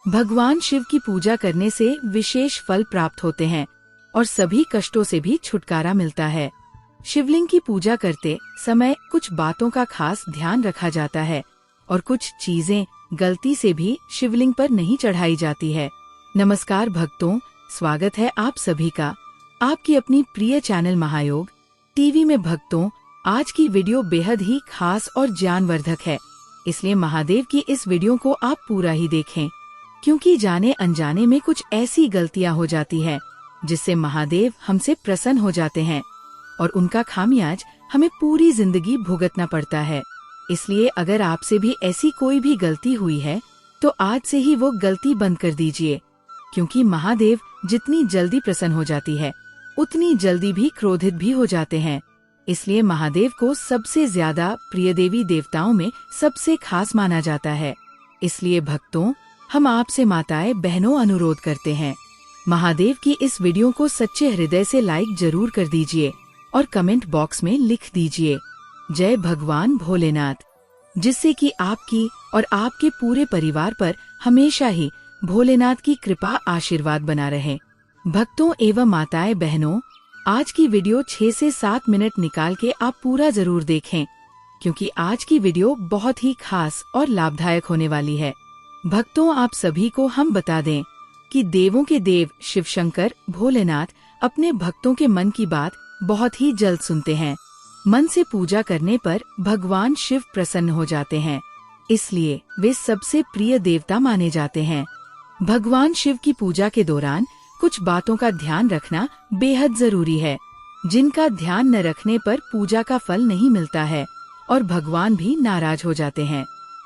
भगवान शिव की पूजा करने से विशेष फल प्राप्त होते हैं और सभी कष्टों से भी छुटकारा मिलता है। शिवलिंग की पूजा करते समय कुछ बातों का खास ध्यान रखा जाता है और कुछ चीजें गलती से भी शिवलिंग पर नहीं चढ़ाई जाती है। नमस्कार भक्तों, स्वागत है आप सभी का आपकी अपनी प्रिय चैनल महायोग टीवी में। भक्तों, आज की वीडियो बेहद ही खास और ज्ञानवर्धक है, इसलिए महादेव की इस वीडियो को आप पूरा ही देखें, क्योंकि जाने अनजाने में कुछ ऐसी गलतियां हो जाती है जिससे महादेव हमसे प्रसन्न हो जाते हैं और उनका खामियाज हमें पूरी जिंदगी भुगतना पड़ता है। इसलिए अगर आपसे भी ऐसी कोई भी गलती हुई है तो आज से ही वो गलती बंद कर दीजिए, क्योंकि महादेव जितनी जल्दी प्रसन्न हो जाती है उतनी जल्दी भी क्रोधित भी हो जाते हैं। इसलिए महादेव को सबसे ज्यादा प्रिय देवी देवताओं में सबसे खास माना जाता है। इसलिए भक्तों, हम आपसे माताएं बहनों अनुरोध करते हैं, महादेव की इस वीडियो को सच्चे हृदय से लाइक जरूर कर दीजिए और कमेंट बॉक्स में लिख दीजिए जय भगवान भोलेनाथ, जिससे कि आपकी और आपके पूरे परिवार पर हमेशा ही भोलेनाथ की कृपा आशीर्वाद बना रहे। भक्तों एवं माताएं बहनों, आज की वीडियो 6 से 7 मिनट निकाल के आप पूरा जरूर देखें, क्योंकि आज की वीडियो बहुत ही खास और लाभदायक होने वाली है। भक्तों, आप सभी को हम बता दें कि देवों के देव शिव शंकर भोलेनाथ अपने भक्तों के मन की बात बहुत ही जल्द सुनते हैं। मन से पूजा करने पर भगवान शिव प्रसन्न हो जाते हैं, इसलिए वे सबसे प्रिय देवता माने जाते हैं। भगवान शिव की पूजा के दौरान कुछ बातों का ध्यान रखना बेहद जरूरी है, जिनका ध्यान न रखने पर पूजा का फल नहीं मिलता है और भगवान भी नाराज हो जाते हैं।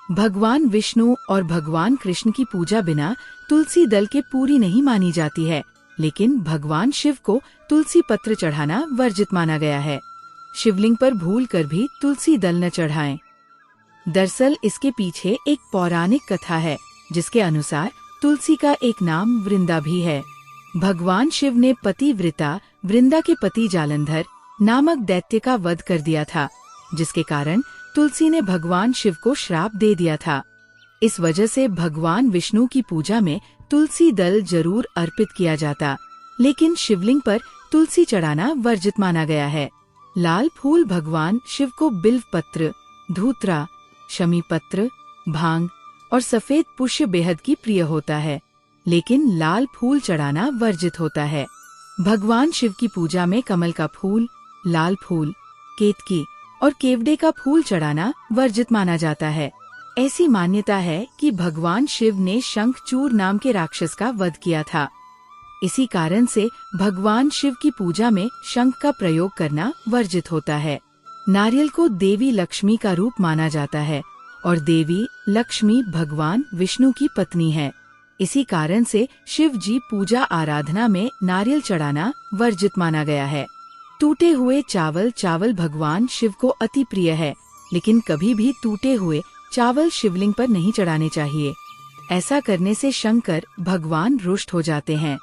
भगवान विष्णु और भगवान कृष्ण की पूजा बिना तुलसी दल के पूरी नहीं मानी जाती है, लेकिन भगवान शिव को तुलसी पत्र चढ़ाना वर्जित माना गया है। शिवलिंग पर भूल कर भी तुलसी दल न चढ़ाएं। दरअसल इसके पीछे एक पौराणिक कथा है, जिसके अनुसार तुलसी का एक नाम वृंदा भी है। भगवान शिव ने पतिव्रता वृंदा के पति जालंधर नामक दैत्य का वध कर दिया था, जिसके कारण तुलसी ने भगवान शिव को श्राप दे दिया था। इस वजह से भगवान विष्णु की पूजा में तुलसी दल जरूर अर्पित किया जाता, लेकिन शिवलिंग पर तुलसी चढ़ाना वर्जित माना गया है। लाल फूल भगवान शिव को बिल्व पत्र, धूतरा, शमी पत्र, भांग और सफेद पुष्प बेहद की प्रिय होता है, लेकिन लाल फूल चढ़ाना वर्जित होता है। भगवान शिव की पूजा में कमल का फूल, लाल फूल, केतकी और केवड़े का फूल चढ़ाना वर्जित माना जाता है। ऐसी मान्यता है कि भगवान शिव ने शंखचूर नाम के राक्षस का वध किया था। इसी कारण से भगवान शिव की पूजा में शंख का प्रयोग करना वर्जित होता है। नारियल को देवी लक्ष्मी का रूप माना जाता है और देवी लक्ष्मी भगवान विष्णु की पत्नी है। इसी कारण से शिव जी पूजा आराधना में नारियल चढ़ाना वर्जित माना गया है। टूटे हुए चावल भगवान शिव को अति प्रिय है, लेकिन कभी भी टूटे हुए चावल शिवलिंग पर नहीं चढ़ाने चाहिए। ऐसा करने से शंकर भगवान रुष्ट हो जाते हैं।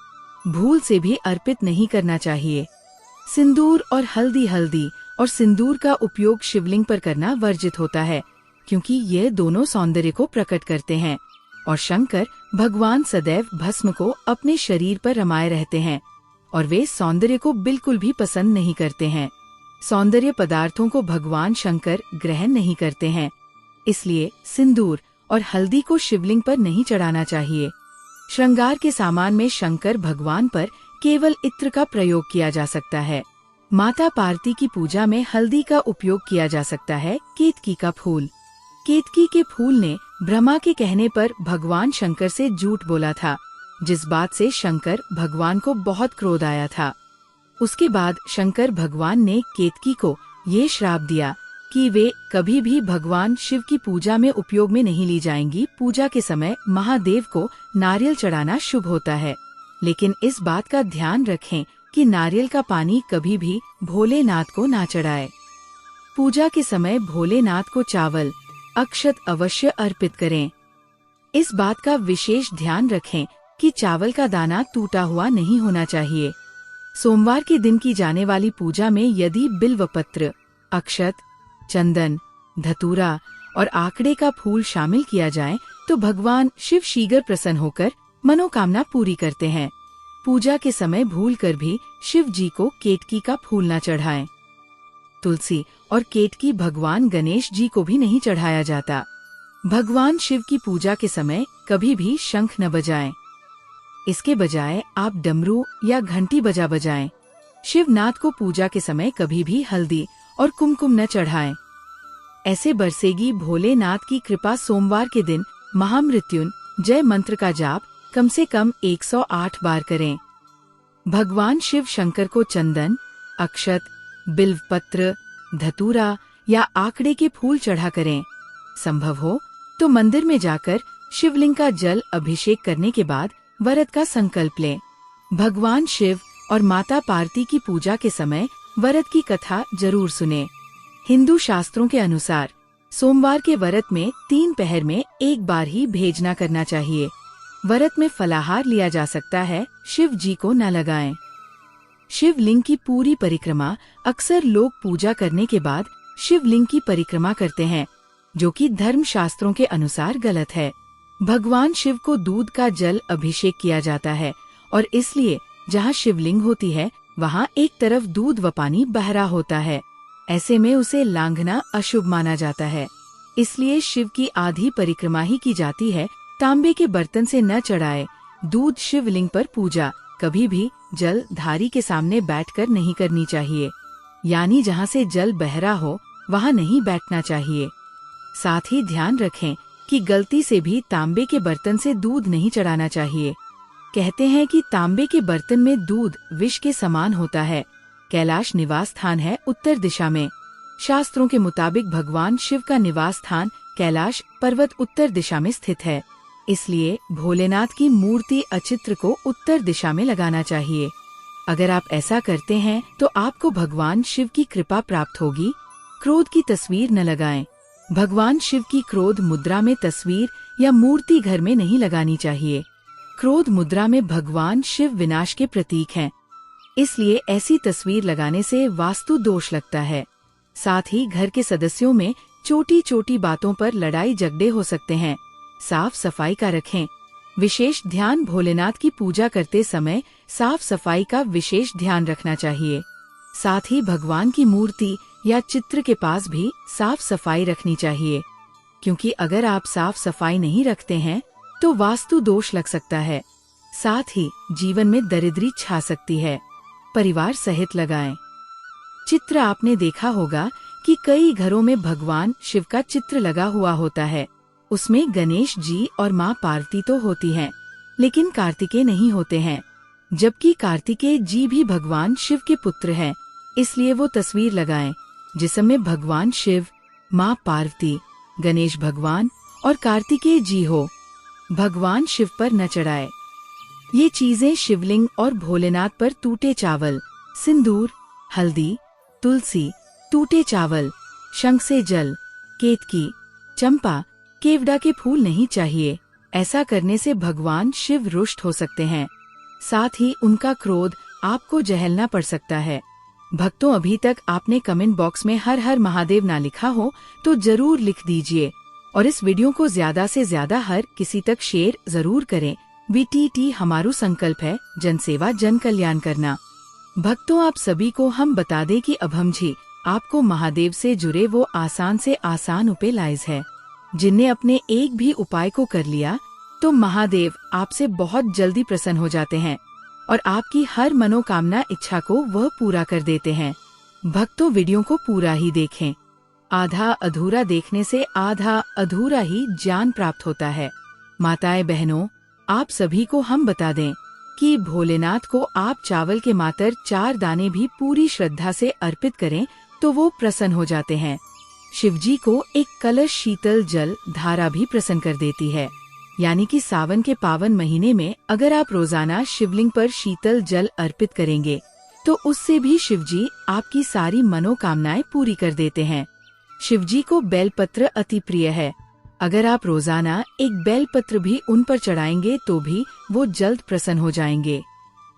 भूल से भी अर्पित नहीं करना चाहिए। सिंदूर और हल्दी और सिंदूर का उपयोग शिवलिंग पर करना वर्जित होता है, क्योंकि ये दोनों सौंदर्य को प्रकट करते हैं और शंकर भगवान सदैव भस्म को अपने शरीर पर रमाए रहते हैं और वे सौंदर्य को बिल्कुल भी पसंद नहीं करते हैं। सौंदर्य पदार्थों को भगवान शंकर ग्रहण नहीं करते हैं, इसलिए सिंदूर और हल्दी को शिवलिंग पर नहीं चढ़ाना चाहिए। श्रृंगार के सामान में शंकर भगवान पर केवल इत्र का प्रयोग किया जा सकता है। माता पार्वती की पूजा में हल्दी का उपयोग किया जा सकता है। केतकी का फूल, केतकी के फूल ने ब्रह्मा के कहने पर भगवान शंकर से झूठ बोला था, जिस बात से शंकर भगवान को बहुत क्रोध आया था। उसके बाद शंकर भगवान ने केतकी को ये श्राप दिया कि वे कभी भी भगवान शिव की पूजा में उपयोग में नहीं ली जाएंगी। पूजा के समय महादेव को नारियल चढ़ाना शुभ होता है, लेकिन इस बात का ध्यान रखें कि नारियल का पानी कभी भी भोलेनाथ को ना चढ़ाए। पूजा के समय भोलेनाथ को चावल अक्षत अवश्य अर्पित करें। इस बात का विशेष ध्यान रखें कि चावल का दाना टूटा हुआ नहीं होना चाहिए। सोमवार के दिन की जाने वाली पूजा में यदि बिल्वपत्र, अक्षत, चंदन, धतूरा और आकड़े का फूल शामिल किया जाए तो भगवान शिव शीघ्र प्रसन्न होकर मनोकामना पूरी करते हैं। पूजा के समय भूलकर भी शिव जी को केतकी का फूल न चढ़ाएं। तुलसी और केतकी भगवान गणेश जी को भी नहीं चढ़ाया जाता। भगवान शिव की पूजा के समय कभी भी शंख न बजाएं। इसके बजाय आप डमरू या घंटी बजाएं। शिवनाथ को पूजा के समय कभी भी हल्दी और कुमकुम न चढ़ाएं। ऐसे बरसेगी भोलेनाथ की कृपा। सोमवार के दिन महामृत्युंजय मंत्र का जाप कम से कम 108 बार करें। भगवान शिव शंकर को चंदन, अक्षत, बिल्वपत्र, धतूरा या आकड़े के फूल चढ़ा करें। संभव हो तो मंदिर में जाकर शिवलिंग का जल अभिषेक करने के बाद व्रत का संकल्प लें। भगवान शिव और माता पार्वती की पूजा के समय व्रत की कथा जरूर सुनें। हिंदू शास्त्रों के अनुसार सोमवार के व्रत में 3 पहर में एक बार ही भेजना करना चाहिए। व्रत में फलाहार लिया जा सकता है, शिव जी को न लगाएं। शिवलिंग की पूरी परिक्रमा अक्सर लोग पूजा करने के बाद शिवलिंग की परिक्रमा करते हैं, जो कि धर्म शास्त्रों के अनुसार गलत है। भगवान शिव को दूध का जल अभिषेक किया जाता है और इसलिए जहाँ शिवलिंग होती है वहाँ एक तरफ दूध व पानी बह रहा होता है। ऐसे में उसे लांघना अशुभ माना जाता है। इसलिए शिव की आधी परिक्रमा ही की जाती है। तांबे के बर्तन से न चढ़ाए दूध। शिवलिंग पर पूजा कभी भी जल धारी के सामने बैठकर नहीं करनी चाहिए, यानी जहाँ से जल बह रहा हो वहाँ नहीं बैठना चाहिए। साथ ही ध्यान रखें कि गलती से भी तांबे के बर्तन से दूध नहीं चढ़ाना चाहिए। कहते हैं कि तांबे के बर्तन में दूध विष के समान होता है। कैलाश निवास स्थान है उत्तर दिशा में। शास्त्रों के मुताबिक भगवान शिव का निवास स्थान कैलाश पर्वत उत्तर दिशा में स्थित है। इसलिए भोलेनाथ की मूर्ति अचित्र को उत्तर दिशा में लगाना चाहिए। अगर आप ऐसा करते हैं तो आपको भगवान शिव की कृपा प्राप्त होगी। क्रोध की तस्वीर न लगाएं। भगवान शिव की क्रोध मुद्रा में तस्वीर या मूर्ति घर में नहीं लगानी चाहिए। क्रोध मुद्रा में भगवान शिव विनाश के प्रतीक हैं, इसलिए ऐसी तस्वीर लगाने से वास्तु दोष लगता है। साथ ही घर के सदस्यों में छोटी छोटी बातों पर लड़ाई झगड़े हो सकते हैं। साफ सफाई का रखें विशेष ध्यान। भोलेनाथ की पूजा करते समय साफ सफाई का विशेष ध्यान रखना चाहिए। साथ ही भगवान की मूर्ति या चित्र के पास भी साफ सफाई रखनी चाहिए, क्योंकि अगर आप साफ सफाई नहीं रखते हैं तो वास्तु दोष लग सकता है। साथ ही जीवन में दरिद्री छा सकती है। परिवार सहित लगाएं। चित्र आपने देखा होगा कि कई घरों में भगवान शिव का चित्र लगा हुआ होता है। उसमें गणेश जी और माँ पार्वती तो होती हैं, लेकिन कार्तिकेय नहीं होते हैं, जबकि कार्तिकेय जी भी भगवान शिव के पुत्र हैं। इसलिए वो तस्वीर लगाएं जिसमें भगवान शिव, माँ पार्वती, गणेश भगवान और कार्तिकेय जी हो। भगवान शिव पर न चढ़ाए ये चीजें। शिवलिंग और भोलेनाथ पर टूटे चावल, सिंदूर, हल्दी, तुलसी, टूटे चावल, शंख से जल, केतकी, चंपा, केवड़ा के फूल नहीं चाहिए। ऐसा करने से भगवान शिव रुष्ट हो सकते हैं। साथ ही उनका क्रोध आपको झेलना पड़ सकता है। भक्तों, अभी तक आपने कमेंट बॉक्स में हर हर महादेव ना लिखा हो तो जरूर लिख दीजिए और इस वीडियो को ज्यादा से ज्यादा हर किसी तक शेयर जरूर करें। VTT हमारू संकल्प है जन सेवा जन कल्याण करना। भक्तों, आप सभी को हम बता दें कि अब हम जी आपको महादेव से जुड़े वो आसान से आसान उपाय लाइज है, जिनने अपने एक भी उपाय को कर लिया तो महादेव आपसे बहुत जल्दी प्रसन्न हो जाते हैं और आपकी हर मनोकामना इच्छा को वह पूरा कर देते हैं। भक्तों, वीडियो को पूरा ही देखें। आधा अधूरा देखने से आधा अधूरा ही ज्ञान प्राप्त होता है। माताएं बहनों, आप सभी को हम बता दें कि भोलेनाथ को आप चावल के मात्र 4 दाने भी पूरी श्रद्धा से अर्पित करें तो वो प्रसन्न हो जाते हैं। शिवजी को एक कलश शीतल जल धारा भी प्रसन्न कर देती है। यानी कि सावन के पावन महीने में अगर आप रोजाना शिवलिंग पर शीतल जल अर्पित करेंगे तो उससे भी शिवजी आपकी सारी मनोकामनाएं पूरी कर देते हैं। शिवजी को बेलपत्र अति प्रिय है। अगर आप रोजाना एक बेलपत्र भी उन पर चढ़ाएंगे तो भी वो जल्द प्रसन्न हो जाएंगे।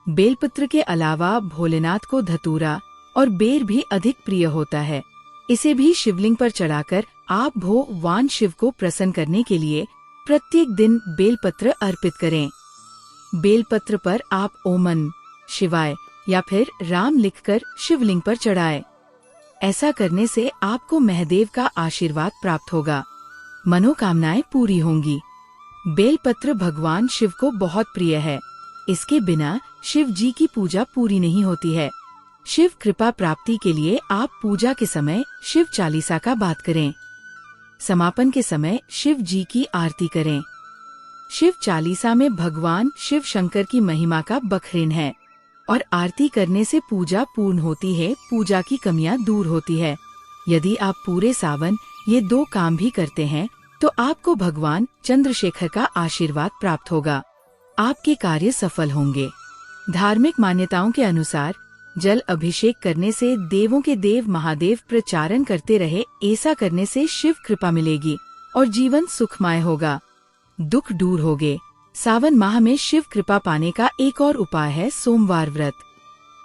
बेलपत्र के अलावा भोलेनाथ को धतूरा और बेर भी अधिक प्रिय होता है। इसे भी शिवलिंग पर चढ़ाकर आप भगवान शिव को प्रसन्न करने के लिए प्रत्येक दिन बेलपत्र अर्पित करें। बेलपत्र पर आप ओम शिवाय या फिर राम लिखकर शिवलिंग पर चढ़ाएं। ऐसा करने से आपको महादेव का आशीर्वाद प्राप्त होगा, मनोकामनाएं पूरी होंगी। बेलपत्र भगवान शिव को बहुत प्रिय है। इसके बिना शिव जी की पूजा पूरी नहीं होती है। शिव कृपा प्राप्ति के लिए आप पूजा के समय शिव चालीसा का पाठ करें। समापन के समय शिव जी की आरती करें। शिव चालीसा में भगवान शिव शंकर की महिमा का बखरीन है और आरती करने से पूजा पूर्ण होती है, पूजा की कमियां दूर होती है। यदि आप पूरे सावन ये 2 काम भी करते हैं तो आपको भगवान चंद्रशेखर का आशीर्वाद प्राप्त होगा। आपके कार्य सफल होंगे। धार्मिक मान्यताओं के अनुसार जल अभिषेक करने से देवों के देव महादेव प्रचारण करते रहे। ऐसा करने से शिव कृपा मिलेगी और जीवन सुखमय होगा, दुख दूर होंगे। सावन माह में शिव कृपा पाने का एक और उपाय है सोमवार व्रत।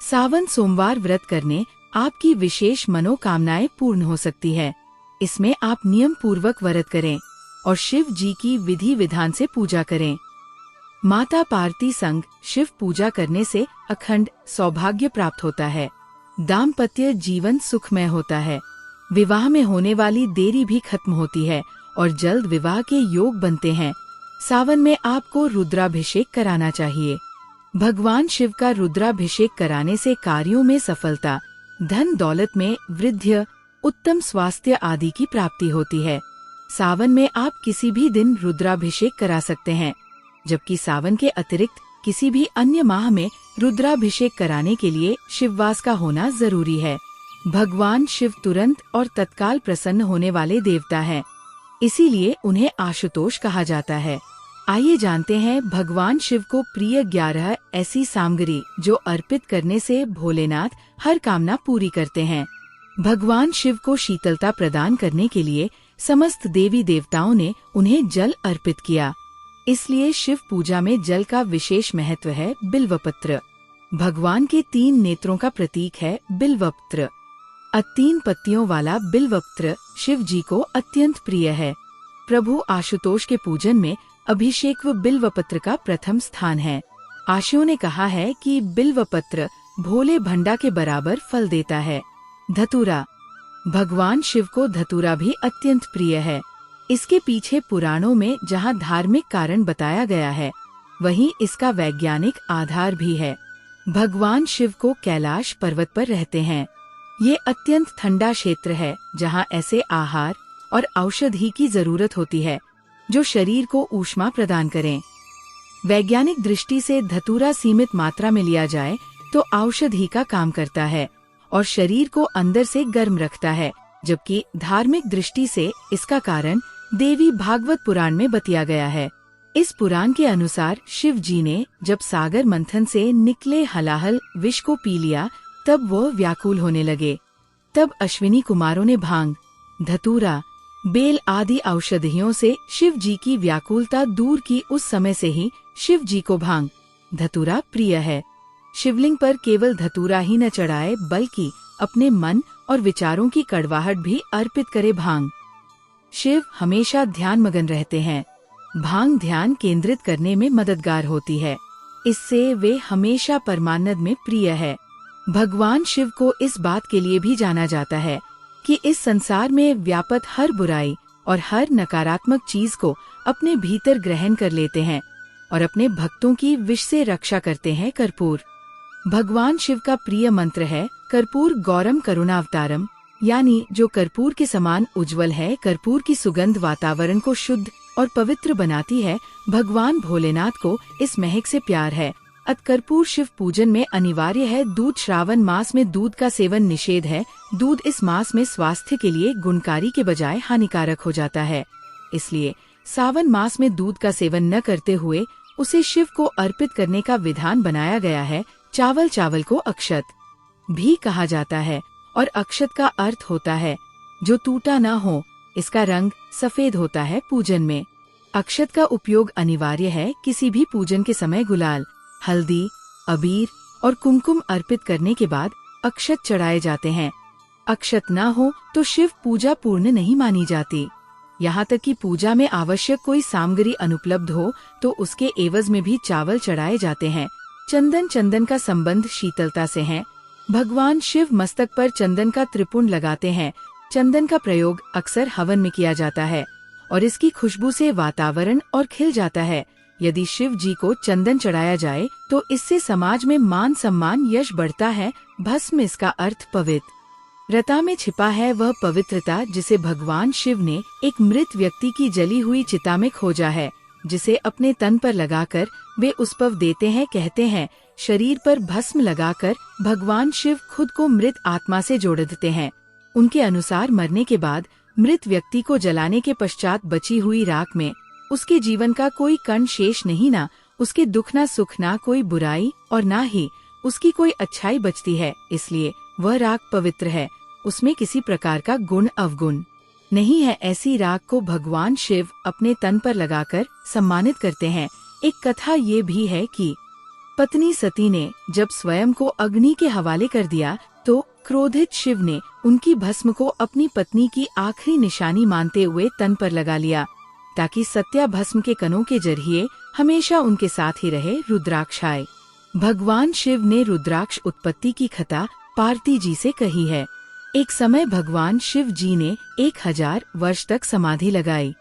सावन सोमवार व्रत करने आपकी विशेष मनोकामनाएं पूर्ण हो सकती है। इसमें आप नियम पूर्वक व्रत करें और शिव जी की विधि विधान से पूजा करें। माता पार्वती संग शिव पूजा करने से अखंड सौभाग्य प्राप्त होता है। दाम्पत्य जीवन सुखमय होता है। विवाह में होने वाली देरी भी खत्म होती है और जल्द विवाह के योग बनते हैं। सावन में आपको रुद्राभिषेक कराना चाहिए। भगवान शिव का रुद्राभिषेक कराने से कार्यों में सफलता, धन दौलत में वृद्धि, उत्तम स्वास्थ्य आदि की प्राप्ति होती है। सावन में आप किसी भी दिन रुद्राभिषेक करा सकते हैं, जबकि सावन के अतिरिक्त किसी भी अन्य माह में रुद्राभिषेक कराने के लिए शिववास का होना जरूरी है। भगवान शिव तुरंत और तत्काल प्रसन्न होने वाले देवता हैं, इसीलिए उन्हें आशुतोष कहा जाता है। आइए जानते हैं भगवान शिव को प्रिय 11 ऐसी सामग्री जो अर्पित करने से भोलेनाथ हर कामना पूरी करते हैं। भगवान शिव को शीतलता प्रदान करने के लिए समस्त देवी देवताओं ने उन्हें जल अर्पित किया, इसलिए शिव पूजा में जल का विशेष महत्व है। बिल्वपत्र भगवान के 3 नेत्रों का प्रतीक है। बिल्वपत्र 3 पत्तियों वाला बिल्वपत्र शिव जी को अत्यंत प्रिय है। प्रभु आशुतोष के पूजन में अभिषेक व बिल्वपत्र का प्रथम स्थान है। आशियों ने कहा है कि बिल्वपत्र भोले भंडा के बराबर फल देता है। धतूरा भगवान शिव को धतूरा भी अत्यंत प्रिय है। इसके पीछे पुराणों में जहाँ धार्मिक कारण बताया गया है, वहीं इसका वैज्ञानिक आधार भी है। भगवान शिव को कैलाश पर्वत पर रहते हैं। ये अत्यंत ठंडा क्षेत्र है जहाँ ऐसे आहार और औषधि की जरूरत होती है जो शरीर को ऊष्मा प्रदान करें। वैज्ञानिक दृष्टि से धतूरा सीमित मात्रा में लिया जाए तो औषधि का काम करता है और शरीर को अंदर से गर्म रखता है, जबकि धार्मिक दृष्टि से इसका कारण देवी भागवत पुराण में बतिया गया है। इस पुराण के अनुसार शिव जी ने जब सागर मंथन से निकले हलाहल विष को पी लिया, तब वो व्याकुल होने लगे। तब अश्विनी कुमारों ने भांग, धतूरा, बेल आदि औषधियों से शिव जी की व्याकुलता दूर की। उस समय से ही शिव जी को भांग, धतूरा प्रिय है। शिवलिंग पर केवल धतूरा ही न चढ़ाए, बल्कि अपने मन और विचारों की कड़वाहट भी अर्पित करे। भांग शिव हमेशा ध्यान मगन रहते हैं। भांग ध्यान केंद्रित करने में मददगार होती है, इससे वे हमेशा परमानंद में प्रिय है। भगवान शिव को इस बात के लिए भी जाना जाता है कि इस संसार में व्यापत हर बुराई और हर नकारात्मक चीज को अपने भीतर ग्रहण कर लेते हैं और अपने भक्तों की विष से रक्षा करते हैं। कर्पूर भगवान शिव का प्रिय मंत्र है। कर्पूर गौरम करुणावतारम, यानी जो कर्पूर के समान उज्जवल है। कर्पूर की सुगंध वातावरण को शुद्ध और पवित्र बनाती है। भगवान भोलेनाथ को इस महक से प्यार है। कर्पूर शिव पूजन में अनिवार्य है। दूध श्रावण मास में दूध का सेवन निषेध है। दूध इस मास में स्वास्थ्य के लिए गुणकारी के बजाय हानिकारक हो जाता है, इसलिए सावन मास में दूध का सेवन न करते हुए उसे शिव को अर्पित करने का विधान बनाया गया है। चावल को अक्षत भी कहा जाता है और अक्षत का अर्थ होता है जो टूटा न हो। इसका रंग सफेद होता है। पूजन में अक्षत का उपयोग अनिवार्य है। किसी भी पूजन के समय गुलाल, हल्दी, अबीर और कुमकुम अर्पित करने के बाद अक्षत चढ़ाए जाते हैं। अक्षत न हो तो शिव पूजा पूर्ण नहीं मानी जाती। यहाँ तक कि पूजा में आवश्यक कोई सामग्री अनुपलब्ध हो तो उसके एवज में भी चावल चढ़ाए जाते हैं। चंदन का संबंध शीतलता से है। भगवान शिव मस्तक पर चंदन का त्रिपुंड लगाते हैं। चंदन का प्रयोग अक्सर हवन में किया जाता है और इसकी खुशबू से वातावरण और खिल जाता है। यदि शिव जी को चंदन चढ़ाया जाए तो इससे समाज में मान सम्मान यश बढ़ता है। भस्म इसका अर्थ पवित्र रता में छिपा है वह पवित्रता जिसे भगवान शिव ने एक मृत व्यक्ति की जली हुई चिता में खोजा है, जिसे अपने तन पर लगाकर वे उत्सव देते हैं। कहते हैं शरीर पर भस्म लगाकर भगवान शिव खुद को मृत आत्मा से जोड़ देते हैं। उनके अनुसार मरने के बाद मृत व्यक्ति को जलाने के पश्चात बची हुई राख में उसके जीवन का कोई कण शेष नहीं, ना उसके दुख ना सुख, ना कोई बुराई और ना ही उसकी कोई अच्छाई बचती है। इसलिए वह राख पवित्र है, उसमें किसी प्रकार का गुण अवगुण नहीं है। ऐसी राख को भगवान शिव अपने तन पर लगाकर सम्मानित करते हैं। एक कथा ये भी है कि पत्नी सती ने जब स्वयं को अग्नि के हवाले कर दिया तो क्रोधित शिव ने उनकी भस्म को अपनी पत्नी की आखिरी निशानी मानते हुए तन पर लगा लिया, ताकि सत्या भस्म के कणों के जरिए हमेशा उनके साथ ही रहे। रुद्राक्ष आए। भगवान शिव ने रुद्राक्ष उत्पत्ति की कथा पार्वती जी से कही है। एक समय भगवान शिव जी ने 1000 वर्ष तक समाधि लगाई।